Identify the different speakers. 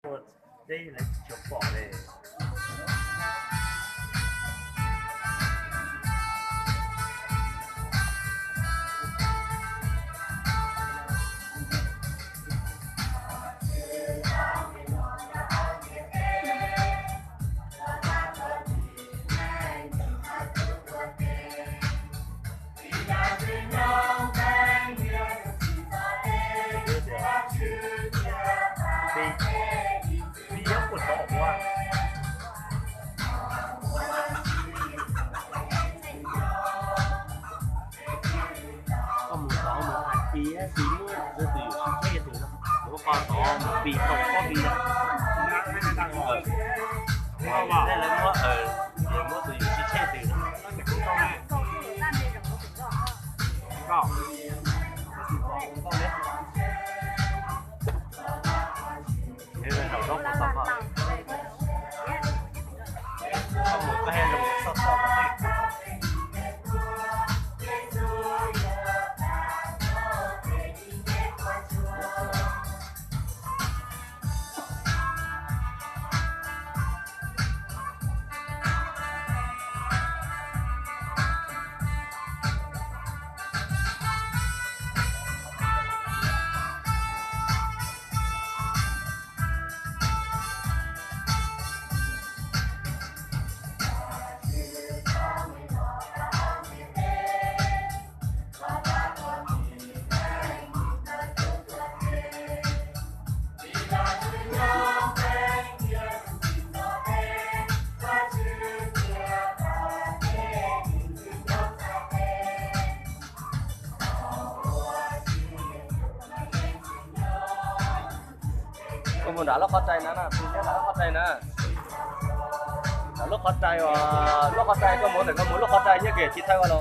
Speaker 1: 我这来小宝嘞。พี่ยกกดเขาบอกว่าก็มือสองมือหันปีสีมือจะสื่อเท่ถึงนะหรือว่าก่อนสองปีตกก็ปีนะไม่ได้ตั้งเลยได้แล้วว่า也摸着有些确定的，告，告呢？你哋頭都冇濕啊？我冇咩用濕濕嘅。ก็มันด่าเราเข้าใจนะปีนี้เราเข้าใจนะแต่เราเข้าใจว่าเราเข้าใจก็หมดแต่ก็หมดเราเข้าใจเนี่ยเกี่ยคิดไทยว่าเรา